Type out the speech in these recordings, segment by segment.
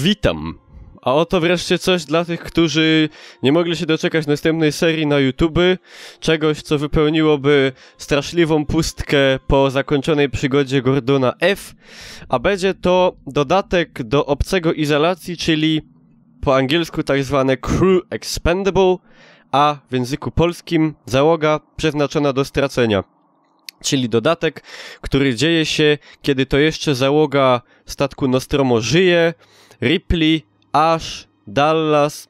Witam. A oto wreszcie coś dla tych, którzy nie mogli się doczekać następnej serii na YouTube, czegoś, co wypełniłoby straszliwą pustkę po zakończonej przygodzie Gordona F, a będzie to dodatek do Obcego Izolacji, czyli po angielsku tak zwane Crew Expendable, a w języku polskim załoga przeznaczona do stracenia. Czyli dodatek, który dzieje się, kiedy to jeszcze załoga statku Nostromo żyje, Ripley, Ash, Dallas.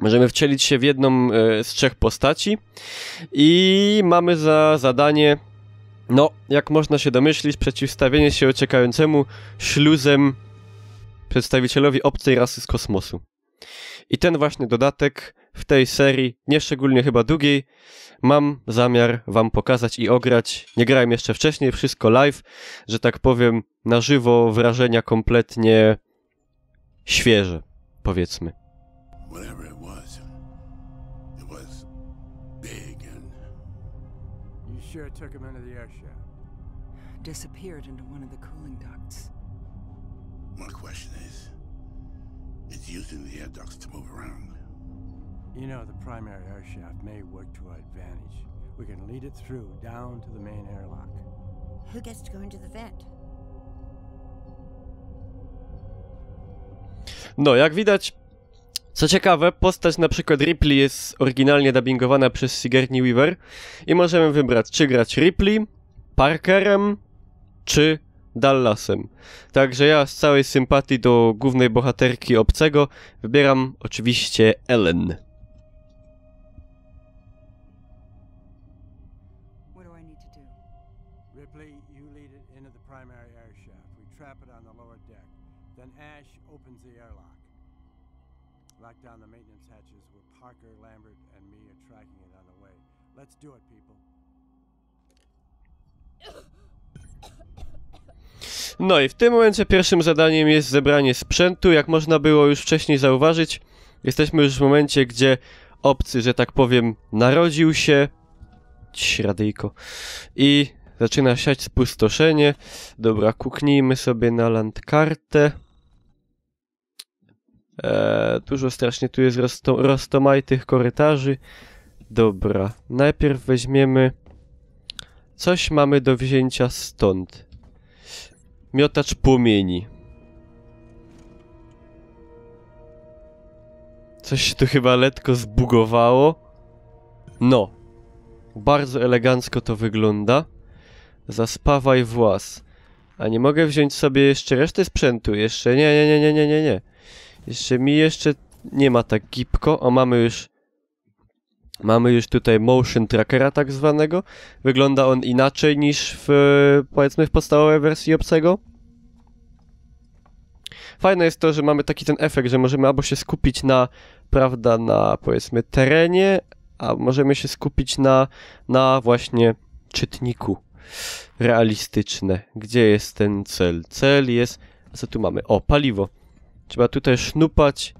Możemy wcielić się w jedną z trzech postaci i mamy za zadanie, no, jak można się domyślić, przeciwstawienie się uciekającemu śluzem przedstawicielowi obcej rasy z kosmosu. I ten właśnie dodatek w tej serii, nie szczególnie chyba długiej, mam zamiar wam pokazać i ograć. Nie grałem jeszcze wcześniej, wszystko live, że tak powiem, na żywo, wrażenia kompletnie świeże, powiedzmy. Whatever it was big and... You sure took him into the air shaft? Disappeared into one of the cooling ducts. My question is, it's using the air ducts to move around. You know, the primary air shaft may work to our advantage. We can lead it through, down to the main airlock. Who gets to go into the vent? No, jak widać, co ciekawe, postać na przykład Ripley jest oryginalnie dubbingowana przez Sigourney Weaver i możemy wybrać, czy grać Ripley, Parkerem, czy Dallasem. Także ja z całej sympatii do głównej bohaterki Obcego wybieram oczywiście Ellen. What do I need to do? Ripley, you lead it into the primary air shaft. We trap it on the lower deck. Then Ash opens the airlock. Lock down the maintenance hatches where Parker, Lambert, and me are tracking it on the way. Let's do it, people. No i w tym momencie pierwszym zadaniem jest zebranie sprzętu. Jak można było już wcześniej zauważyć, jesteśmy już w momencie, gdzie Obcy, że tak powiem, narodził się. Radyjko. I zaczyna siać spustoszenie. Dobra, kuknijmy sobie na landkartę. Dużo strasznie tu jest roztomajtych korytarzy. Dobra, najpierw weźmiemy... Coś mamy do wzięcia stąd. Miotacz płomieni. Coś się tu chyba letko zbugowało. No. Bardzo elegancko to wygląda. Zaspawaj włas. A nie mogę wziąć sobie jeszcze resztę sprzętu. Jeszcze nie. Jeszcze nie ma tak gibko. O, mamy już tutaj motion trackera tak zwanego. Wygląda on inaczej niż powiedzmy w podstawowej wersji Obcego. Fajne jest to, że mamy taki ten efekt, że możemy albo się skupić na, prawda, na powiedzmy terenie, a możemy się skupić na właśnie czytniku. Realistyczne. Gdzie jest ten cel? Cel jest... A co tu mamy? O, paliwo. Trzeba tutaj sznupać.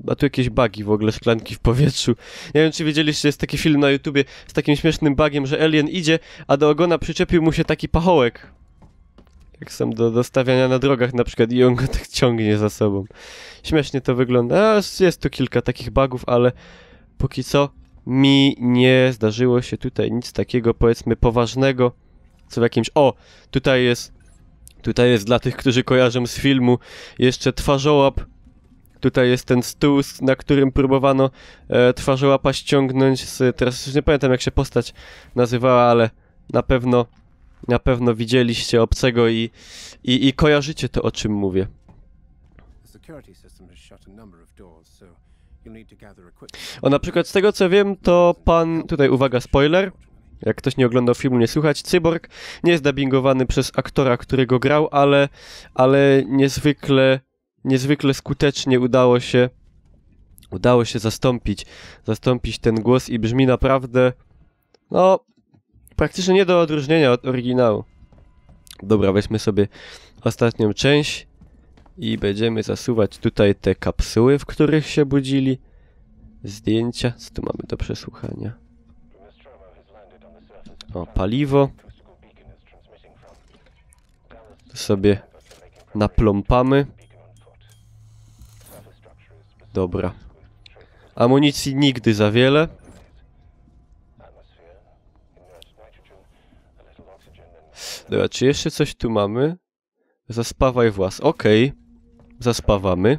A tu jakieś bugi w ogóle, szklanki w powietrzu. Nie wiem, czy widzieliście, jest taki film na YouTubie z takim śmiesznym bugiem, że alien idzie, a do ogona przyczepił mu się taki pachołek. Jak są do stawiania na drogach na przykład i on go tak ciągnie za sobą. Śmiesznie to wygląda. Jest tu kilka takich bugów, ale póki co mi nie zdarzyło się tutaj nic takiego, powiedzmy, poważnego. Co w jakimś... O! Tutaj jest dla tych, którzy kojarzą z filmu jeszcze twarzołap. Tutaj jest ten stół, na którym próbowano twarzołapa ściągnąć teraz już nie pamiętam, jak się postać nazywała, ale na pewno widzieliście Obcego i kojarzycie to, o czym mówię. O, na przykład z tego, co wiem, to pan... Tutaj uwaga, spoiler. Jak ktoś nie oglądał filmu, nie słuchać. Cyborg nie jest dubbingowany przez aktora, który go grał, ale niezwykle skutecznie udało się zastąpić ten głos i brzmi naprawdę, no, praktycznie nie do odróżnienia od oryginału. Dobra, weźmy sobie ostatnią część i będziemy zasuwać tutaj te kapsuły, w których się budzili. Zdjęcia, co tu mamy do przesłuchania? O, paliwo. Tu sobie Napląpamy. Dobra. Amunicji nigdy za wiele. Dobra, czy jeszcze coś tu mamy? Zaspawaj włas. Okej. Zaspawamy.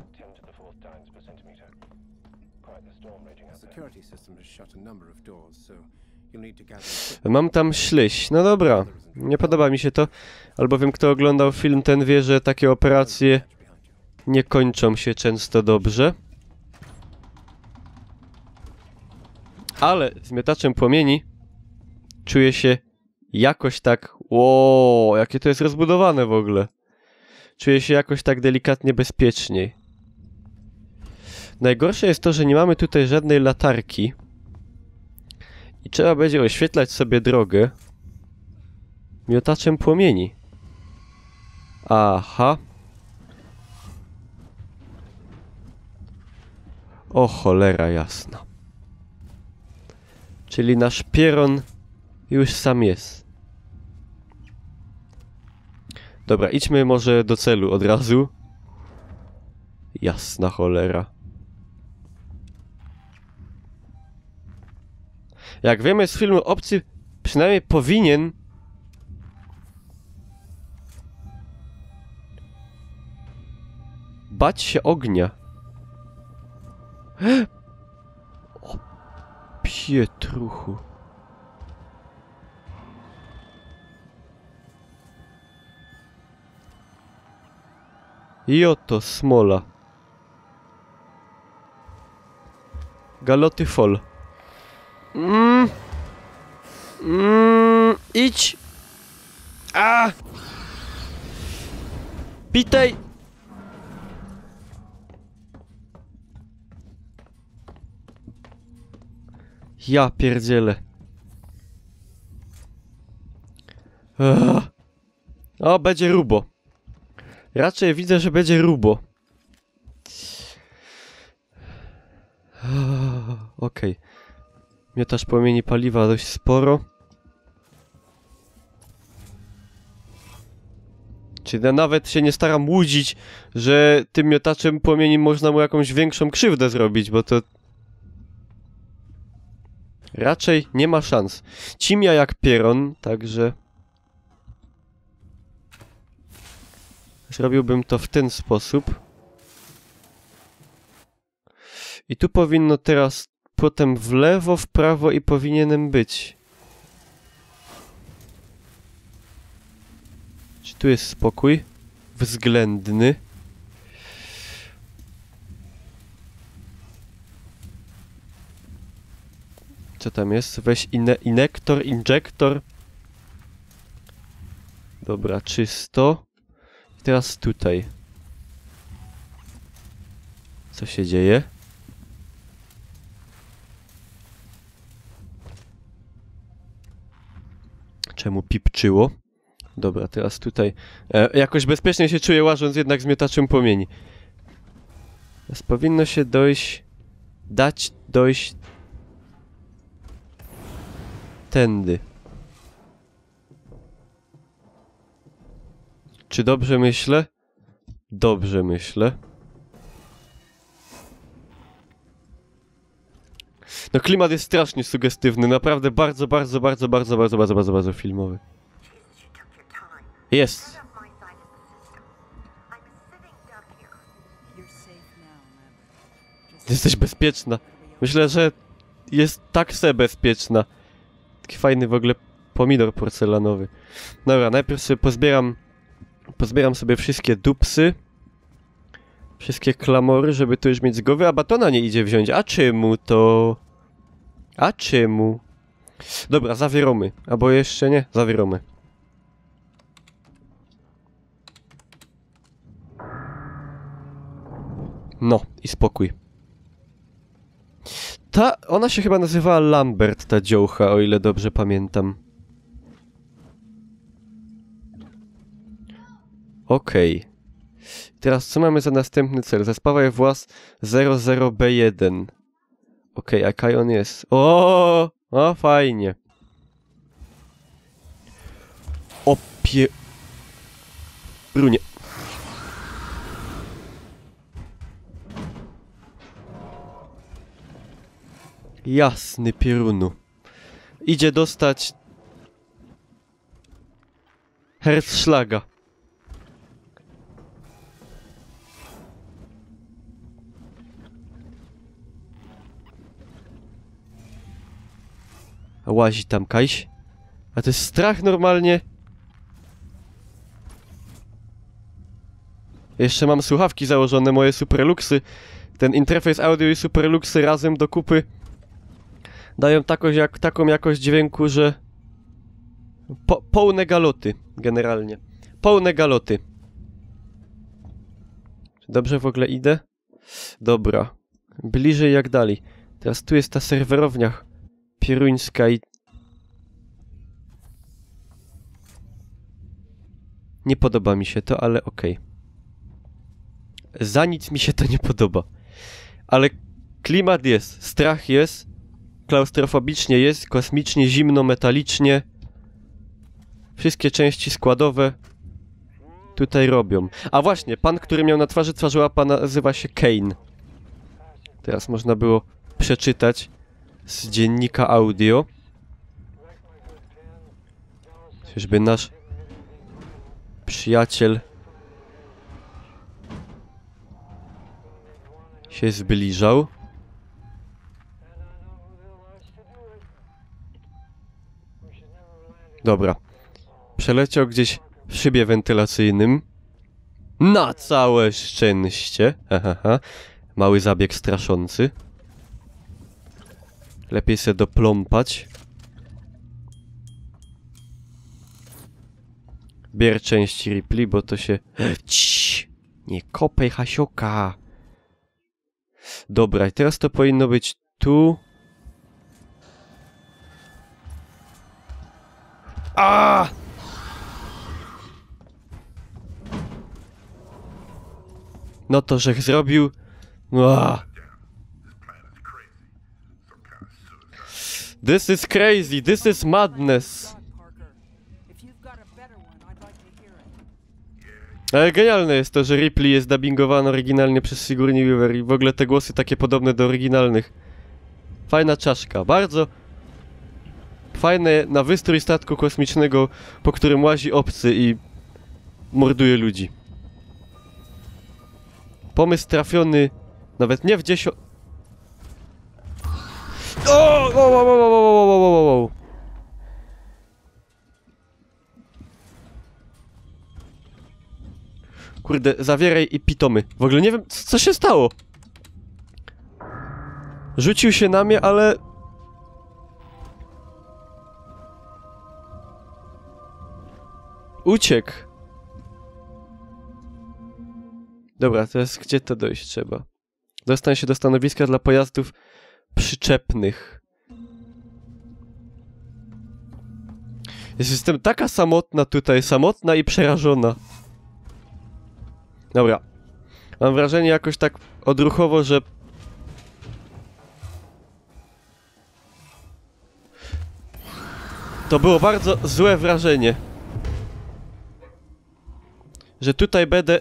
Mam tam śleś. No dobra. Nie podoba mi się to. Albowiem kto oglądał film, ten wie, że takie operacje nie kończą się często dobrze. Ale z miotaczem płomieni czuję się jakoś tak... Ło, jakie to jest rozbudowane w ogóle. Czuję się jakoś tak delikatnie bezpieczniej. Najgorsze jest to, że nie mamy tutaj żadnej latarki. I trzeba będzie oświetlać sobie drogę miotaczem płomieni. Aha. O cholera jasna. Czyli nasz pieron już sam jest. Dobra, idźmy może do celu od razu. Jasna cholera. Jak wiemy z filmu, obcy przynajmniej powinien bać się ognia. O, Pietruchu. I oto smola. Galoty fol. Idź! A! Pitej! Ja pierdzielę. O, będzie rubo. Raczej widzę, że będzie rubo. Okej. Miotacz płomieni paliwa dość sporo. Czyli ja nawet się nie staram łudzić, że tym miotaczem płomieni można mu jakąś większą krzywdę zrobić, bo to... Raczej nie ma szans. Cimia jak pieron, także... Zrobiłbym to w ten sposób. I tu powinno teraz potem w lewo, w prawo i powinienem być. Czy tu jest spokój? Względny. Co tam jest? Weź injektor. Dobra, czysto. I teraz tutaj. Co się dzieje? Czemu pipczyło? Dobra, teraz tutaj... jakoś bezpiecznie się czuję, łażąc jednak z miotaczem płomieni. Teraz powinno się dojść tędy. Czy dobrze myślę? Dobrze myślę. No klimat jest strasznie sugestywny, naprawdę bardzo filmowy. Jest. Jesteś bezpieczna. Myślę, że jest tak se bezpieczna. Taki fajny w ogóle pomidor porcelanowy. Dobra, najpierw sobie pozbieram sobie wszystkie dupsy. Wszystkie klamory, żeby to już mieć z głowy, a batona nie idzie wziąć. A czemu to? A czemu? Dobra, zawieromy. Albo jeszcze nie? Zawieromy. No, i spokój. Ona się chyba nazywała Lambert, ta dziołcha, o ile dobrze pamiętam. Okej. Teraz co mamy za następny cel? Zaspawaj włas 00B1. Okej, a kaj on jest? O, fajnie. Runie. Jasny pierunu. Idzie dostać... Herzschlaga. Łazi tam Kajś. A to jest strach normalnie. Jeszcze mam słuchawki założone, moje Superluxy. Ten interfejs audio i Superluxy razem do kupy dają taką jakość dźwięku, że... Pełne galoty, generalnie. Pełne galoty. Czy dobrze w ogóle idę? Dobra. Bliżej jak dalej. Teraz tu jest ta serwerownia pieruńska i... Nie podoba mi się to, ale okej. Za nic mi się to nie podoba. Ale klimat jest, strach jest, klaustrofobicznie jest, kosmicznie, zimno, metalicznie. Wszystkie części składowe tutaj robią. A właśnie, pan, który miał na twarzy twarzołapa, nazywa się Kane. Teraz można było przeczytać z dziennika audio. Czyżby nasz przyjaciel się zbliżał. Dobra. Przeleciał gdzieś w szybie wentylacyjnym. Na całe szczęście. Haha. Mały zabieg straszący. Lepiej se dopląpać. Bier części Ripley, bo to się... Ciii! Nie kopaj hasioka! Dobra, i teraz to powinno być tu. A! No to żech zrobił. This is crazy, this is madness. Ale genialne jest to, że Ripley jest dubbingowana oryginalnie przez Sigourney Weaver i w ogóle te głosy takie podobne do oryginalnych. Fajna czaszka, bardzo fajne na wystrój statku kosmicznego, po którym łazi obcy i morduje ludzi. Pomysł trafiony nawet nie w 10... O! Kurde, zawieraj i pitomy. W ogóle nie wiem, co się stało. Rzucił się na mnie, ale... Uciekł. Dobra, teraz gdzie to dojść trzeba? Dostań się do stanowiska dla pojazdów przyczepnych. Jestem taka samotna tutaj, samotna i przerażona. Dobra. Mam wrażenie jakoś tak odruchowo, że... To było bardzo złe wrażenie. Że tutaj będę...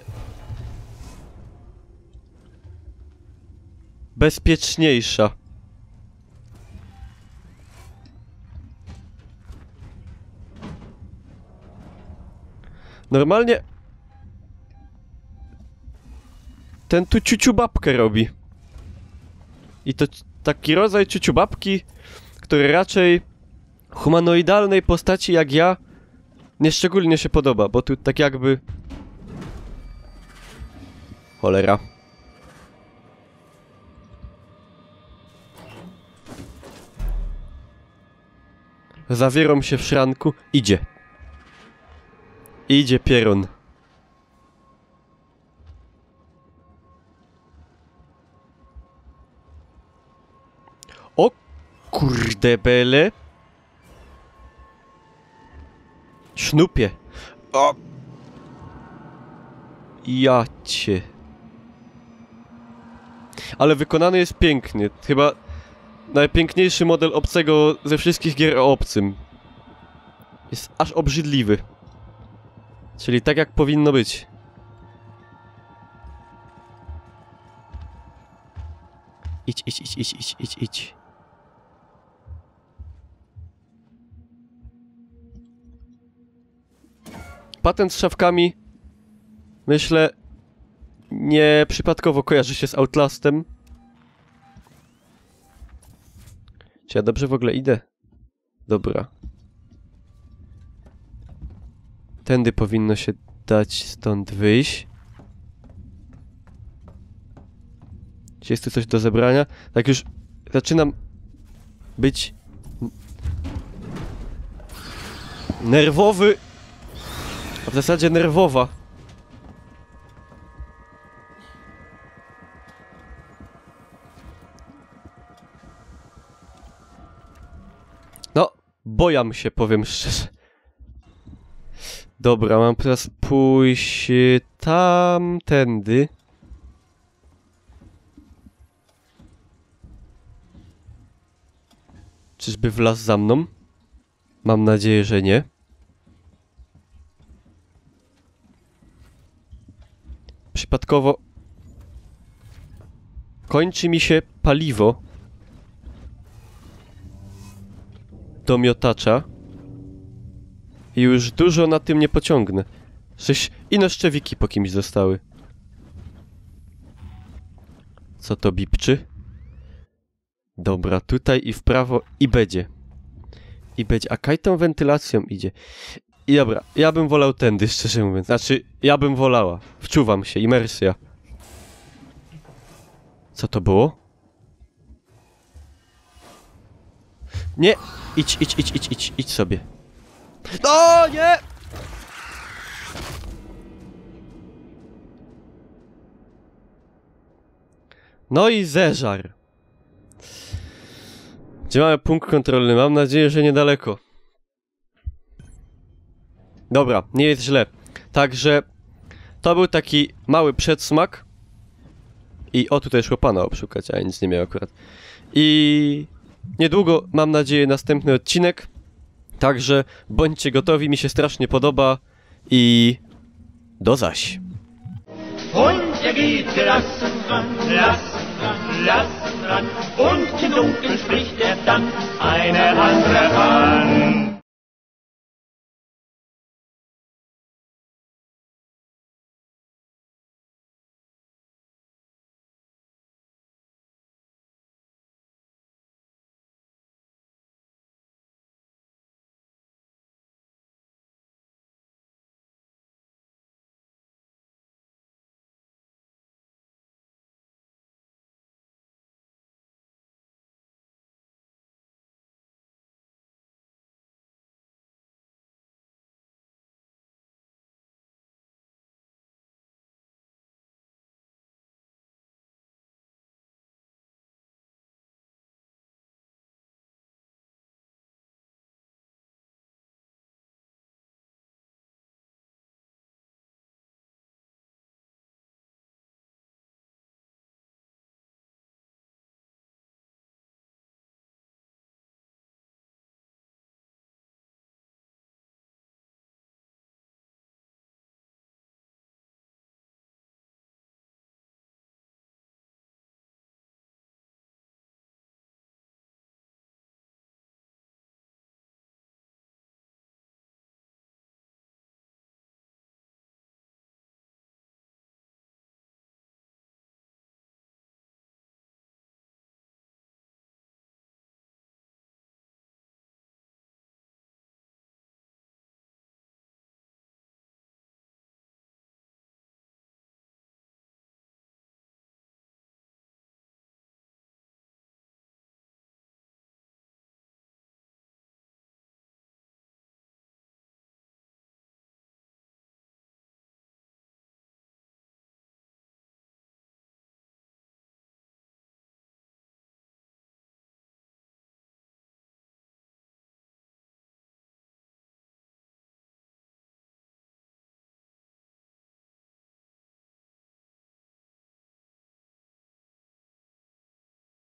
bezpieczniejsza. Normalnie... Ten tu ciuciubabkę robi. I to taki rodzaj ciuciubabki, który raczej humanoidalnej postaci jak ja nieszczególnie się podoba, bo tu tak jakby... Cholera. Zawieram się w szranku. Idzie. Idzie pierun. O kurde bele. Sznupie. O. Jacie. Ale wykonany jest pięknie. Chyba najpiękniejszy model obcego ze wszystkich gier o obcym. Jest aż obrzydliwy. Czyli tak jak powinno być. Idź. patent z szafkami, myślę, nie przypadkowo kojarzy się z Outlastem. Czy ja dobrze w ogóle idę? Dobra. Tędy powinno się dać stąd wyjść. Czy jest tu coś do zebrania? Tak już zaczynam być nerwowy, a w zasadzie nerwowa. No, bojam się, powiem szczerze. Dobra, mam teraz pójść tamtędy. Czyżby wlazł za mną? Mam nadzieję, że nie. Przypadkowo kończy mi się paliwo do miotacza i już dużo na tym nie pociągnę. Ino szczewiki po kimś zostały. Co to bipczy? Dobra, tutaj i w prawo i będzie. I będzie. A kaj tą wentylacją idzie. I dobra, ja bym wolał tędy, szczerze mówiąc. Znaczy, ja bym wolała. Wczuwam się, imersja. Co to było? Nie! Idź sobie. O, nie! No i zeżar. Gdzie mamy punkt kontrolny? Mam nadzieję, że niedaleko. Dobra, nie jest źle. Także to był taki mały przedsmak. I o, tutaj szło pana obszukać, a ja nic nie miałem akurat. I niedługo, mam nadzieję, następny odcinek. Także bądźcie gotowi, mi się strasznie podoba. I do zaś. Und geht gelassen ran, ran. Und im Dunkeln spricht dann eine andere an.